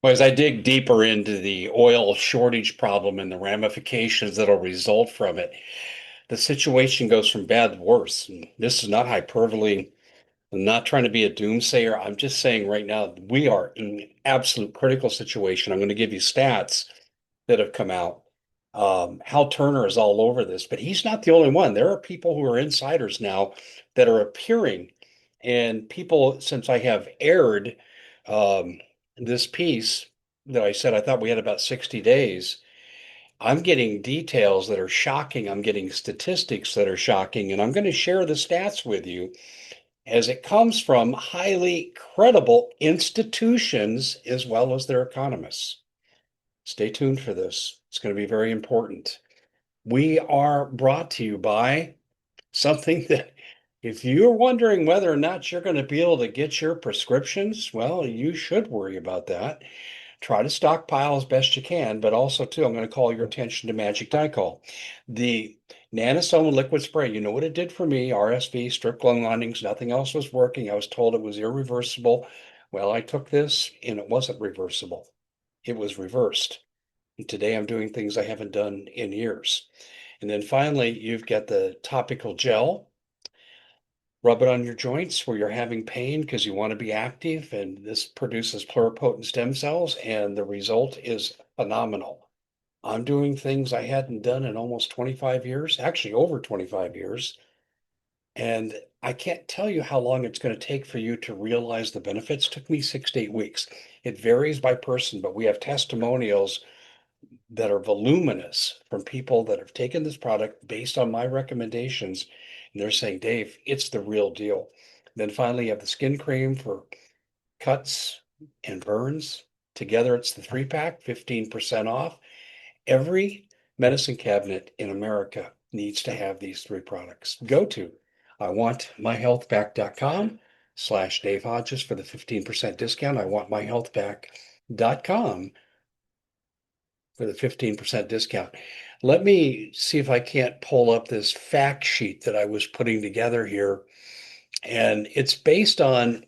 Well, as I dig deeper into the oil shortage problem and the ramifications that'll result from it, the situation goes from bad to worse. And this is not hyperbole. I'm not trying to be a doomsayer. I'm just saying right now we are in an absolute critical situation. I'm going to give you stats that have come out. Hal Turner is all over this, but he's not the only one. There are people who are insiders now that are appearing, and people, since I have aired this piece that I said I thought we had about 60 days, I'm getting details that are shocking. I'm getting statistics that are shocking, and I'm going to share the stats with you as it comes from highly credible institutions as well as their economists. Stay tuned for this. It's going to be very important. We are brought to you by something that, if you're wondering whether or not you're going to be able to get your prescriptions, well, you should worry about that. Try to stockpile as best you can, but also, too, I'm going to call your attention to Magic Dicol. The Nanosome liquid spray, you know what it did for me? RSV, strip lung linings, nothing else was working. I was told it was irreversible. Well, I took this and it wasn't reversible. It was reversed. Today I'm doing things I haven't done in years. And then finally, you've got the topical gel. Rub it on your joints where you're having pain because you want to be active, and this produces pluripotent stem cells, and the result is phenomenal. I'm doing things I hadn't done in almost 25 years, actually over 25 years. And I can't tell you how long it's going to take for you to realize the benefits. It took me 6 to 8 weeks. It varies by person, but we have testimonials that are voluminous from people that have taken this product based on my recommendations. And they're saying, Dave, it's the real deal. Then finally, you have the skin cream for cuts and burns. Together, it's the 3 pack, 15% off. Every medicine cabinet in America needs to have these three products. Go to iwantmyhealthback.com/Dave Hodges for the 15% discount. iwantmyhealthback.com for the 15% discount. Let me see if I can't pull up this fact sheet that I was putting together here. And it's based on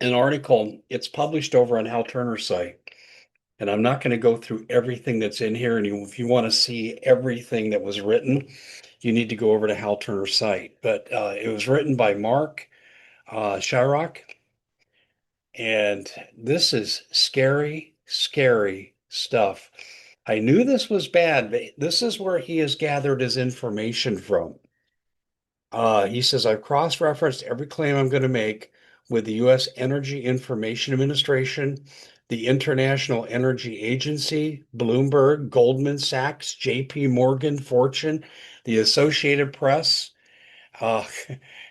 an article. It's published over on Hal Turner's site. And I'm not going to go through everything that's in here. And if you want to see everything that was written, you need to go over to Hal Turner's site. But it was written by Mark Shyrock. And this is scary, scary stuff. I knew this was bad, but this is where he has gathered his information from. He says, I've cross-referenced every claim I'm going to make with the U.S. Energy Information Administration, the International Energy Agency, Bloomberg, Goldman Sachs, J.P. Morgan, Fortune, the Associated Press, uh,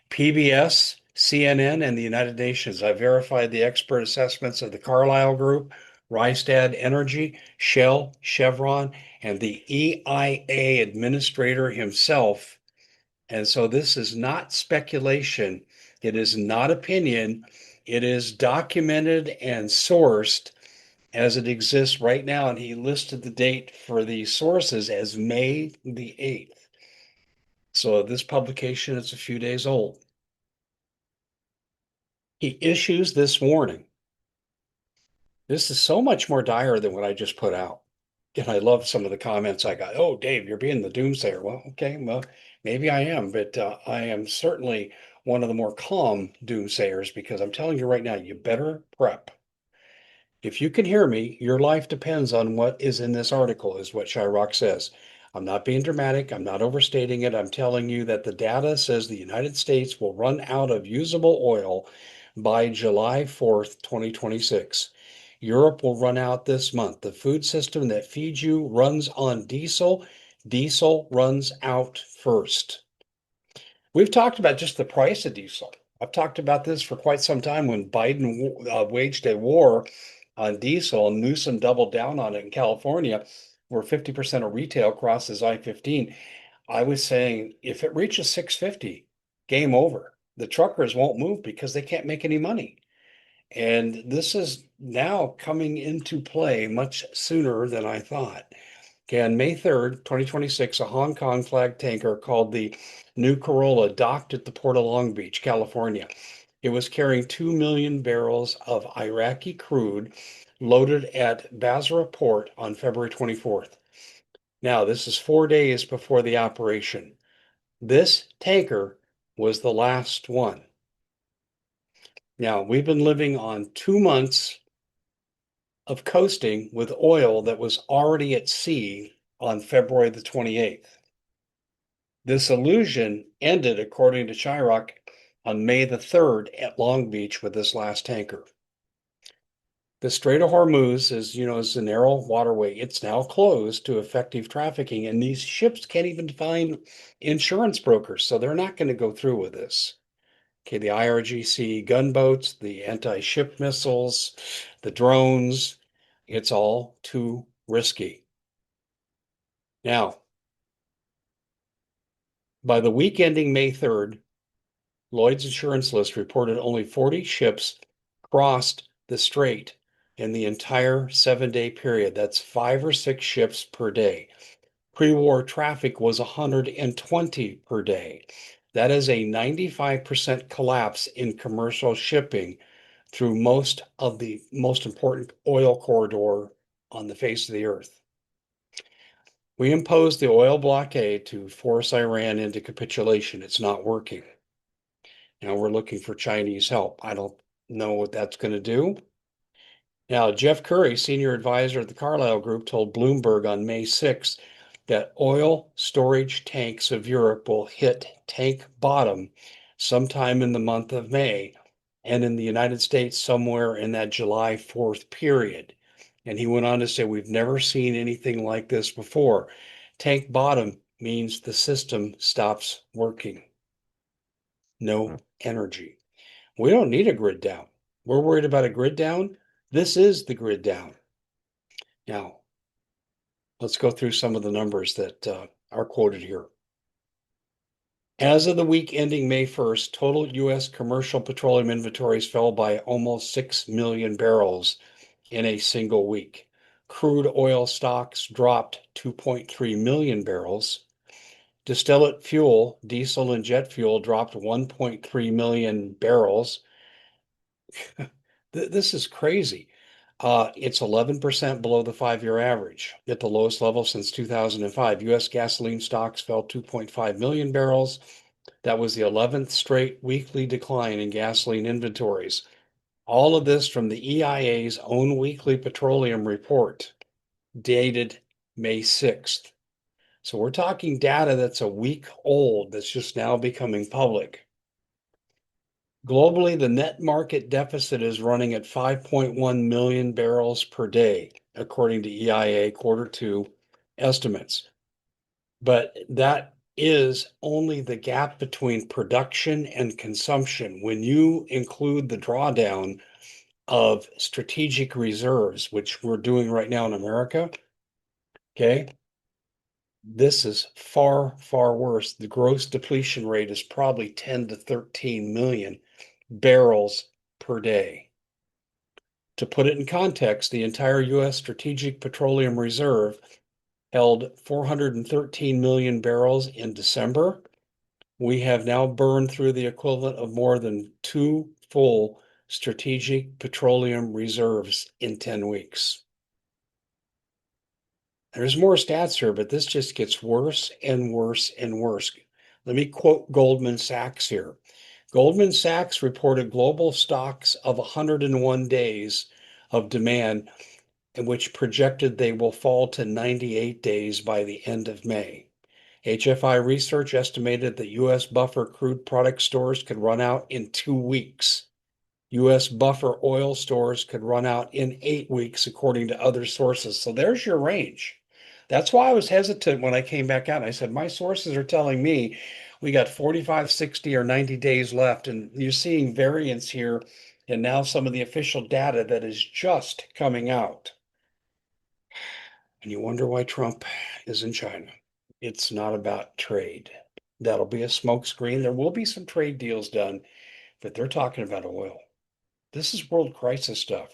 PBS, CNN, and the United Nations. I verified the expert assessments of the Carlyle Group, Rystad Energy, Shell, Chevron, and the EIA administrator himself. And so this is not speculation. It is not opinion. It is documented and sourced as it exists right now. And he listed the date for the sources as May the 8th. So this publication is a few days old. He issues this warning. This is so much more dire than what I just put out. And I love some of the comments I got. Oh, Dave, you're being the doomsayer. Well, okay, well, maybe I am, but I am certainly one of the more calm doomsayers because I'm telling you right now, you better prep. If you can hear me, your life depends on what is in this article, is what Shyrock says. I'm not being dramatic. I'm not overstating it. I'm telling you that the data says the United States will run out of usable oil by July 4th, 2026. Europe will run out this month. The food system that feeds you runs on diesel. Diesel runs out first. We've talked about just the price of diesel. I've talked about this for quite some time when Biden waged a war on diesel and Newsom doubled down on it in California, where 50% of retail crosses I-15. I was saying if it reaches 650, game over. The truckers won't move because they can't make any money. And this is now coming into play much sooner than I thought. Okay, on May 3rd, 2026, a Hong Kong flag tanker called the New Corolla docked at the Port of Long Beach, California. It was carrying 2 million barrels of Iraqi crude loaded at Basra port on February 24th. Now, this is 4 days before the operation. This tanker was the last one. Now, we've been living on 2 months of coasting with oil that was already at sea on February the 28th. This illusion ended, according to Chirac, on May the 3rd at Long Beach with this last tanker. The Strait of Hormuz is a narrow waterway. It's now closed to effective trafficking, and these ships can't even find insurance brokers, so they're not going to go through with this. Okay, the IRGC gunboats, the anti-ship missiles, the drones, it's all too risky. Now, by the week ending May 3rd, Lloyd's Insurance List reported only 40 ships crossed the strait in the entire 7-day period. That's 5 or 6 ships per day. Pre-war traffic was 120 per day. That is a 95% collapse in commercial shipping through most of the most important oil corridor on the face of the earth. We imposed the oil blockade to force Iran into capitulation. It's not working. Now we're looking for Chinese help. I don't know what that's going to do. Now, Jeff Curry, senior advisor at the Carlyle Group, told Bloomberg on May 6th that oil storage tanks of Europe will hit tank bottom sometime in the month of May, and in the United States somewhere in that July 4th period. And he went on to say, we've never seen anything like this before. Tank bottom means the system stops working. No energy. We don't need a grid down. We're worried about a grid down. This is the grid down. Now, let's go through some of the numbers that are quoted here. As of the week ending May 1st, total U.S. commercial petroleum inventories fell by almost 6 million barrels in a single week. Crude oil stocks dropped 2.3 million barrels. Distillate fuel, diesel and jet fuel, dropped 1.3 million barrels. This is crazy. It's 11% below the 5-year average at the lowest level since 2005. U.S. gasoline stocks fell 2.5 million barrels. That was the 11th straight weekly decline in gasoline inventories. All of this from the EIA's own weekly petroleum report, dated May 6th. So we're talking data that's a week old that's just now becoming public. Globally, the net market deficit is running at 5.1 million barrels per day, according to EIA Q2 estimates. But that is only the gap between production and consumption. When you include the drawdown of strategic reserves, which we're doing right now in America, okay, this is far, far worse. The gross depletion rate is probably 10 to 13 million barrels per day. To put it in context, the entire U.S. Strategic Petroleum Reserve held 413 million barrels in December. We have now burned through the equivalent of more than 2 full strategic petroleum reserves in 10 weeks. There's more stats here, but this just gets worse and worse and worse. Let me quote Goldman Sachs here. Goldman Sachs reported global stocks of 101 days of demand, in which projected they will fall to 98 days by the end of May. HFI Research estimated that U.S. buffer crude product stores could run out in 2 weeks. U.S. buffer oil stores could run out in 8 weeks, according to other sources. So there's your range. That's why I was hesitant when I came back out. I said, my sources are telling me we got 45, 60, or 90 days left. And you're seeing variance here. And now some of the official data that is just coming out. And you wonder why Trump is in China. It's not about trade. That'll be a smokescreen. There will be some trade deals done, but they're talking about oil. This is world crisis stuff.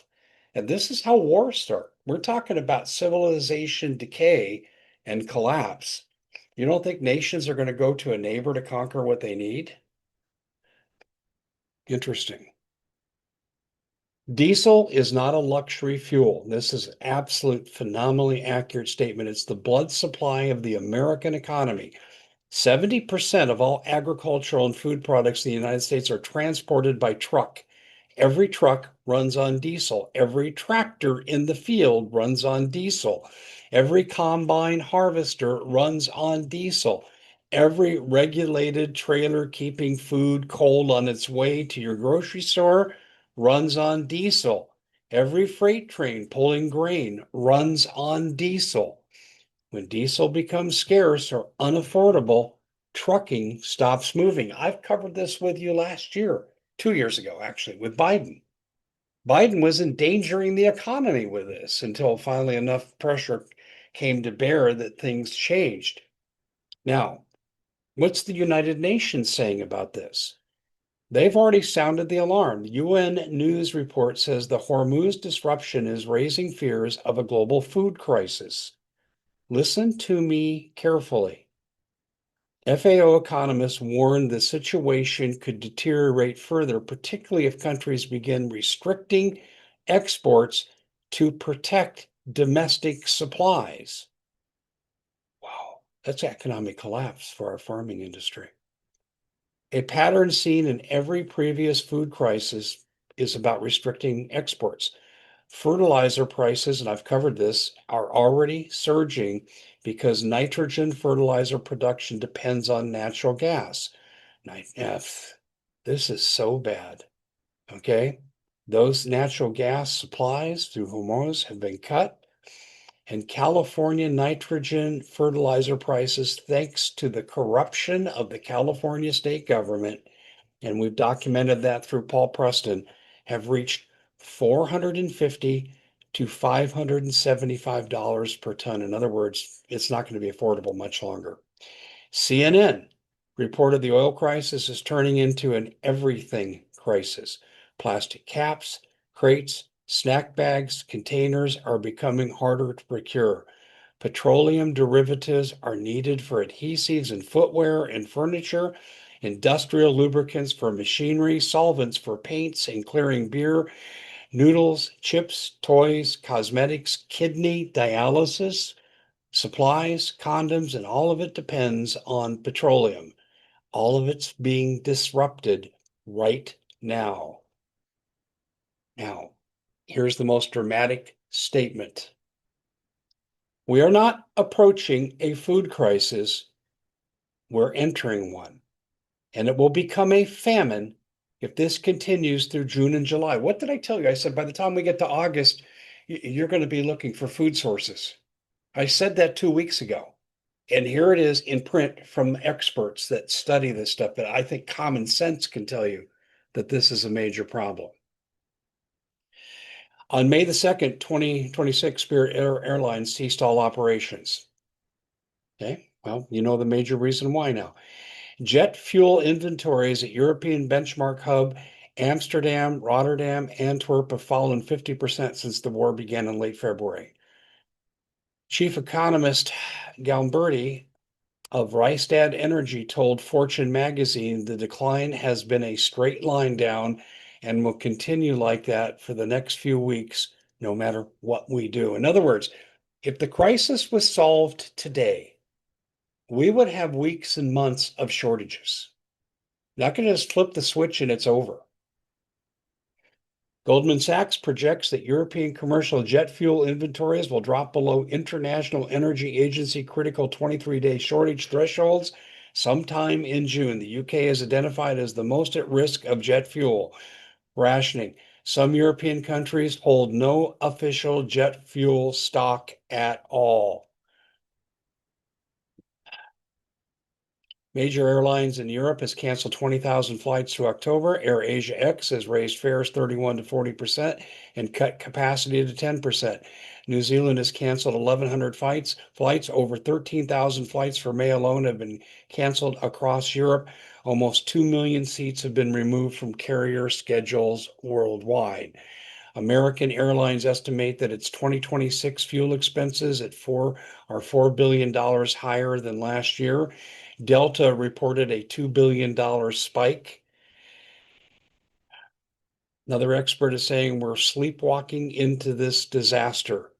And this is how wars start. We're talking about civilization decay and collapse. You don't think nations are going to go to a neighbor to conquer what they need? Interesting. Diesel is not a luxury fuel. This is an absolute phenomenally accurate statement. It's the blood supply of the American economy. 70% of all agricultural and food products in the United States are transported by truck. Every truck runs on diesel. Every tractor in the field runs on diesel. Every combine harvester runs on diesel. Every regulated trailer keeping food cold on its way to your grocery store runs on diesel. Every freight train pulling grain runs on diesel. When diesel becomes scarce or unaffordable, trucking stops moving. I've covered this with you last year, 2 years ago, actually, with Biden. Biden was endangering the economy with this until finally enough pressure came to bear that things changed. Now, what's the United Nations saying about this? They've already sounded the alarm. The UN news report says the Hormuz disruption is raising fears of a global food crisis. Listen to me carefully. FAO economists warned the situation could deteriorate further, particularly if countries begin restricting exports to protect domestic supplies. Wow, that's economic collapse for our farming industry. A pattern seen in every previous food crisis is about restricting exports. Fertilizer prices, and I've covered this, are already surging because nitrogen fertilizer production depends on natural gas. This is so bad. Okay. Those natural gas supplies through Hormuz have been cut, and California nitrogen fertilizer prices, thanks to the corruption of the California state government, and we've documented that through Paul Preston, have reached 450 to $575 per ton. In other words, it's not going to be affordable much longer. CNN reported the oil crisis is turning into an everything crisis. Plastic caps, crates, snack bags, containers are becoming harder to procure. Petroleum derivatives are needed for adhesives in footwear and furniture, industrial lubricants for machinery, solvents for paints and clearing beer, noodles, chips, toys, cosmetics, kidney dialysis, supplies, condoms, and all of it depends on petroleum. All of it's being disrupted right now. Now, here's the most dramatic statement. We are not approaching a food crisis, we're entering one. And it will become a famine if this continues through June and July. What did I tell you? I said by the time we get to August, you're going to be looking for food sources. I said that 2 weeks ago. And here it is in print from experts that study this stuff. But I think common sense can tell you that this is a major problem. On May the 2nd, 2026, Spirit Airlines ceased all operations. Okay, well, you know the major reason why now. Jet fuel inventories at European benchmark hub Amsterdam, Rotterdam, Antwerp have fallen 50% since the war began in late February. Chief economist Galberti of Rystad Energy told Fortune magazine the decline has been a straight line down and will continue like that for the next few weeks, no matter what we do. In other words, if the crisis was solved today, we would have weeks and months of shortages. Not going to just flip the switch and it's over. Goldman Sachs projects that European commercial jet fuel inventories will drop below International Energy Agency critical 23-day shortage thresholds sometime in June. The UK is identified as the most at risk of jet fuel rationing. Some European countries hold no official jet fuel stock at all. Major airlines in Europe has canceled 20,000 flights through October. AirAsia X has raised fares 31 to 40% and cut capacity to 10%. New Zealand has canceled 1,100 flights. Over 13,000 flights for May alone have been canceled across Europe. Almost 2 million seats have been removed from carrier schedules worldwide. American Airlines estimate that its 2026 fuel expenses are $4 billion higher than last year. Delta reported a $2 billion spike. Another expert is saying we're sleepwalking into this disaster.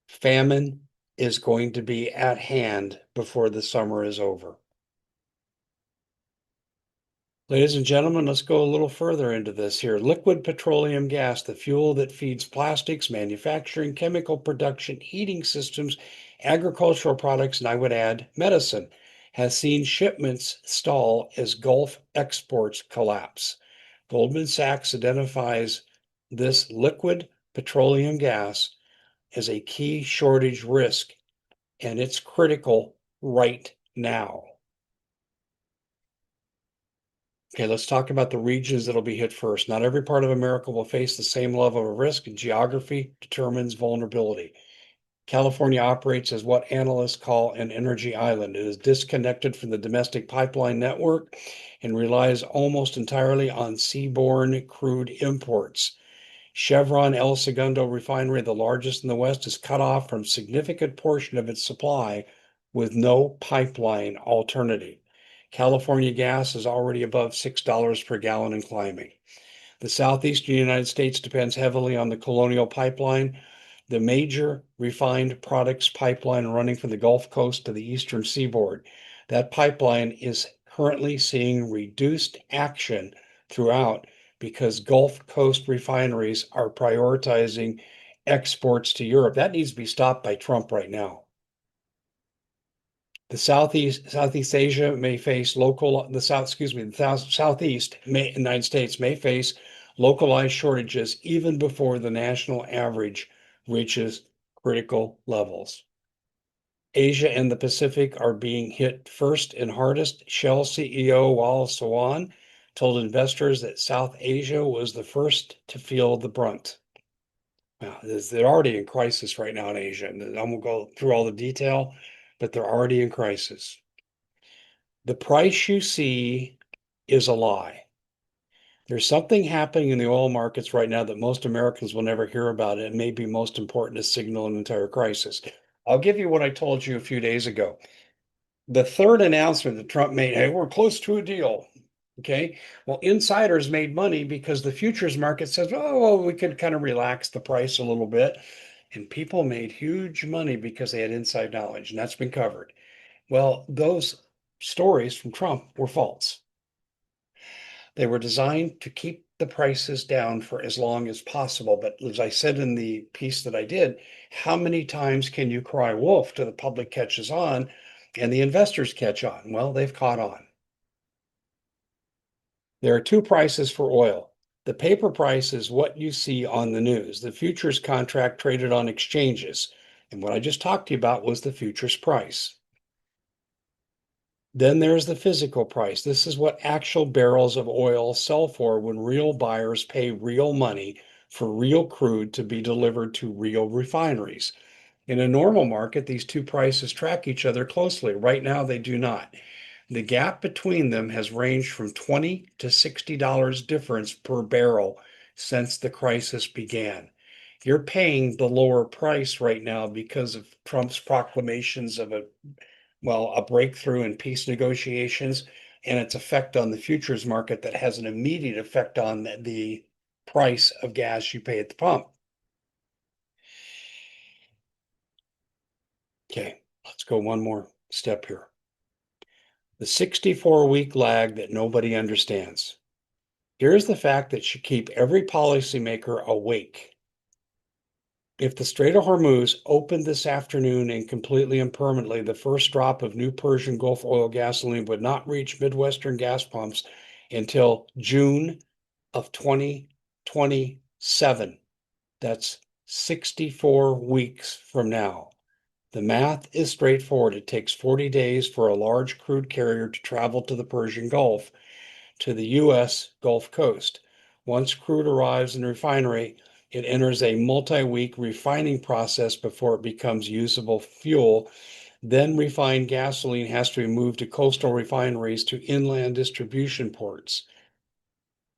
Famine is going to be at hand before the summer is over. Ladies and gentlemen, let's go a little further into this here. Liquid petroleum gas, the fuel that feeds plastics, manufacturing, chemical production, heating systems, agricultural products, and I would add medicine, has seen shipments stall as Gulf exports collapse. Goldman Sachs identifies this liquid petroleum gas as a key shortage risk, and it's critical right now. Okay, let's talk about the regions that'll be hit first. Not every part of America will face the same level of risk, and geography determines vulnerability. California operates as what analysts call an energy island. It is disconnected from the domestic pipeline network and relies almost entirely on seaborne crude imports. Chevron El Segundo refinery, the largest in the West, is cut off from a significant portion of its supply with no pipeline alternative. California gas is already above $6 per gallon and climbing. The southeastern United States depends heavily on the Colonial Pipeline, the major refined products pipeline running from the Gulf Coast to the eastern seaboard. That pipeline is currently seeing reduced action throughout because Gulf Coast refineries are prioritizing exports to Europe. That needs to be stopped by Trump right now. The Southeast Asia may face local, the South, excuse me, the Southeast United States may face localized shortages even before the national average reaches critical levels. Asia and the Pacific are being hit first and hardest. Shell CEO Wallace Swan told investors that South Asia was the first to feel the brunt. Now, they're already in crisis right now in Asia, and I won't go through all the detail, but they're already in crisis. The price you see is a lie. There's something happening in the oil markets right now that most Americans will never hear about. It may be most important to signal an entire crisis. I'll give you what I told you a few days ago. The third announcement that Trump made, hey, we're close to a deal. Okay. Well, insiders made money because the futures market says, oh, well, we could kind of relax the price a little bit. And people made huge money because they had inside knowledge, and that's been covered. Well, those stories from Trump were false. They were designed to keep the prices down for as long as possible. But as I said in the piece that I did, how many times can you cry wolf till the public catches on and the investors catch on? Well, they've caught on. There are two prices for oil. The paper price is what you see on the news. The futures contract traded on exchanges. And what I just talked to you about was the futures price. Then there's the physical price. This is what actual barrels of oil sell for when real buyers pay real money for real crude to be delivered to real refineries. In a normal market, these two prices track each other closely. Right now, they do not. The gap between them has ranged from $20 to $60 difference per barrel since the crisis began. You're paying the lower price right now because of Trump's proclamations of a breakthrough in peace negotiations and its effect on the futures market that has an immediate effect on the price of gas you pay at the pump. Okay, let's go one more step here. The 64-week lag that nobody understands. Here's the fact that should keep every policymaker awake. If the Strait of Hormuz opened this afternoon and completely and permanently, the first drop of new Persian Gulf oil gasoline would not reach Midwestern gas pumps until June of 2027. That's 64 weeks from now. The math is straightforward. It takes 40 days for a large crude carrier to travel to the Persian Gulf to the U.S. Gulf Coast. Once crude arrives in the refinery, it enters a multi-week refining process before it becomes usable fuel. Then refined gasoline has to be moved to coastal refineries to inland distribution ports,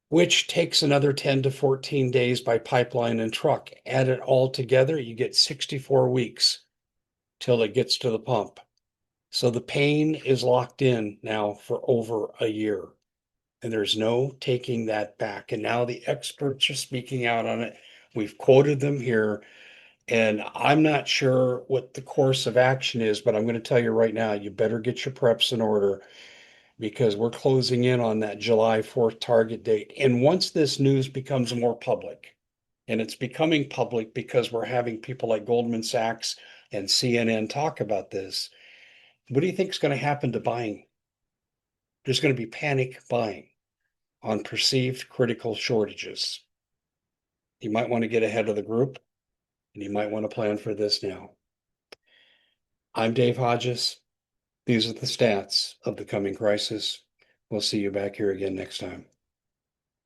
which takes another 10 to 14 days by pipeline and truck. Add it all together, you get 64 weeks till it gets to the pump. So the pain is locked in now for over a year. And there's no taking that back. And now the experts are speaking out on it. We've quoted them here. And I'm not sure what the course of action is, but I'm going to tell you right now, you better get your preps in order because we're closing in on that July 4th target date. And once this news becomes more public, and it's becoming public because we're having people like Goldman Sachs and CNN talk about this, what do you think is going to happen to buying? There's going to be panic buying on perceived critical shortages. You might want to get ahead of the group and you might want to plan for this now. I'm Dave Hodges. These are the stats of the coming crisis. We'll see you back here again next time.